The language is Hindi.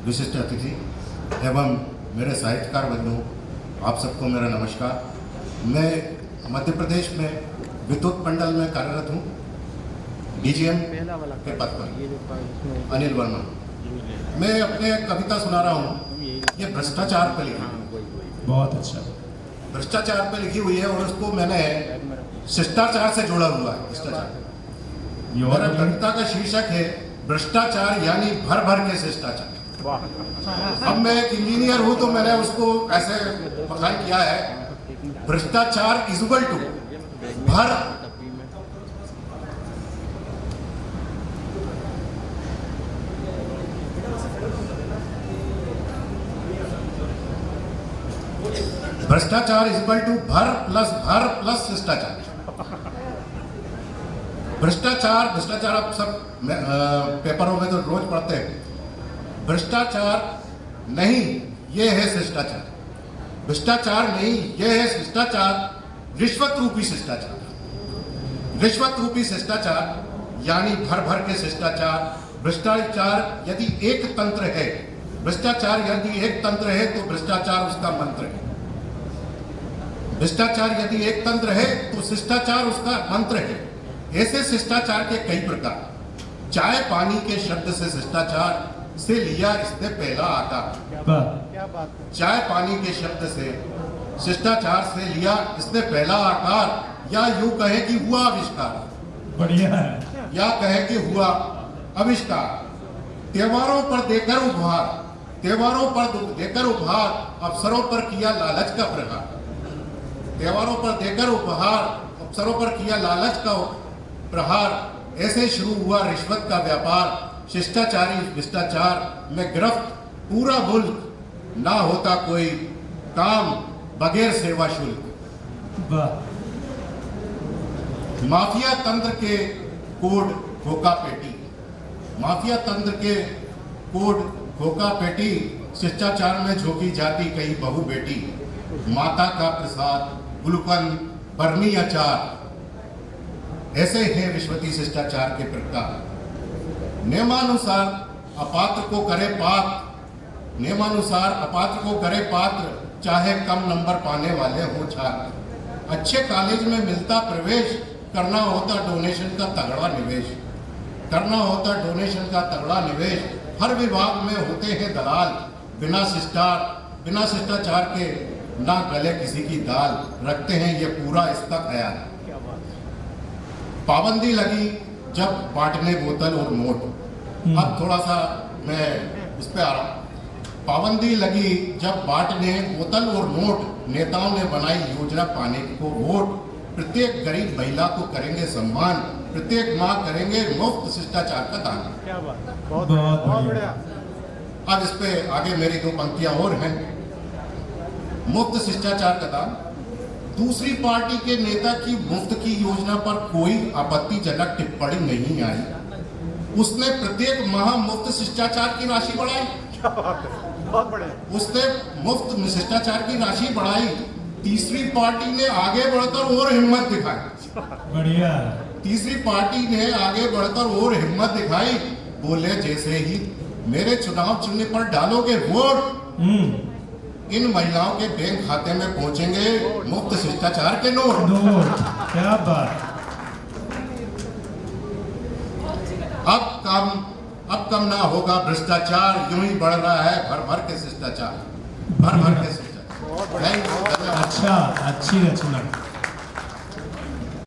विशिष्ट अतिथि एवं मेरे साहित्यकार बंधु, आप सबको मेरा नमस्कार। मैं मध्य प्रदेश में विद्युत मंडल में कार्यरत हूँ, डीजीएम के पद पर, अनिल वर्मा। मैं अपने कविता सुना रहा हूँ, ये भ्रष्टाचार पर लिखी है। बहुत अच्छा। भ्रष्टाचार पर लिखी हुई है और उसको मैंने शिष्टाचार से जोड़ा हुआ है। शिष्टाचार मेरा कविता का शीर्षक है भ्रष्टाचार यानी भर भर के शिष्टाचार। अब मैं एक इंजीनियर हूं तो मैंने उसको ऐसे बखान किया है, भ्रष्टाचार इज इक्वल टू भर भ्रष्टाचार इज इक्वल टू भर प्लस शिष्टाचार। भ्रष्टाचार आप सब पेपरों में तो रोज पढ़ते हैं। भ्रष्टाचार नहीं, ये है शिष्टाचार। भ्रष्टाचार नहीं, ये है शिष्टाचार, रिश्वत रूपी शिष्टाचार। रिश्वत रूपी शिष्टाचार यानी भर भर के शिष्टाचार। भ्रष्टाचार यदि एक तंत्र है, भ्रष्टाचार यदि एक तंत्र है तो भ्रष्टाचार उसका मंत्र है। भ्रष्टाचार यदि एक तंत्र है तो शिष्टाचार उसका मंत्र है। ऐसे शिष्टाचार के कई प्रकार। चाय पानी के शब्द से शिष्टाचार से लिया इसने पहला आकार। चाय पानी के शब्द से शिष्टाचार से लिया इसने पहला आकार, या यूं कहे कि हुआ आविष्कार। बढ़िया है। या कहे कि हुआ आविष्कार। त्योहारों पर देकर उपहार, त्योहारों पर देकर उपहार, अवसरों पर किया लालच का प्रहार। त्योहारों पर देकर उपहार, अवसरों पर किया लालच का प्रहार। ऐसे शुरू हुआ रिश्वत का व्यापार। शिष्टाचारी भ्रष्टाचार में गिरफ्त पूरा मुल्क, ना होता कोई काम बगैर सेवा शुल्क। माफिया तंत्र के कोड धोखा पेटी। माफिया तंत्र के कोड धोखा पेटी। शिष्टाचार में झोंकी जाती कई बहू बेटी। माता का प्रसाद, गुलकंद, बरनी अचार। ऐसे हैं रिश्वती शिष्टाचार के प्रकार। नियमानुसार अपात्र को करे पात्र, नियमानुसार अपात्र को करे पात्र, चाहे कम नंबर पाने वाले हो छात्र। अच्छे कॉलेज में मिलता प्रवेश, करना होता डोनेशन का तगड़ा निवेश। करना होता डोनेशन का तगड़ा निवेश। हर विभाग में होते हैं दलाल, बिना शिष्टाचार के ना गले किसी की दाल। रखते हैं ये पूरा इसका ख्याल। पाबंदी लगी जब बांटने बोतल और नोट। अब थोड़ा सा मैं इस पे आ रहा हूं। पाबंदी लगी जब बांटने बोतल और नोट। नेताओं ने बनाई योजना पाने को वोट। प्रत्येक गरीब महिला को करेंगे सम्मान। प्रत्येक माँ करेंगे मुफ्त शिष्टाचार का दान। क्या बात, बहुत बढ़िया। अब इस पे आगे मेरी दो पंक्तियां और हैं। मुफ्त शिष्टाचार का दान। दूसरी पार्टी के नेता की मुफ्त की योजना पर कोई आपत्तिजनक टिप्पणी नहीं आई। उसने प्रत्येक माह मुफ्त शिष्टाचार की राशि बढ़ाई। बहुत बढ़िया। उसने मुफ्त शिष्टाचार की राशि बढ़ाई। तीसरी पार्टी ने आगे बढ़कर और हिम्मत दिखाई। बढ़िया। तीसरी पार्टी ने आगे बढ़कर और हिम्मत दिखाई। बोले जैसे ही मेरे चुनाव चिन्ह पर डालोगे वोट, इन महिलाओं के बैंक खाते में पहुंचेंगे मुफ्त शिष्टाचार के नोट। क्या बात। अब कम ना होगा भ्रष्टाचार। यूं ही बढ़ रहा है भर भर के शिष्टाचार। भर भर के शिष्टाचार। अच्छा, अच्छी रचना।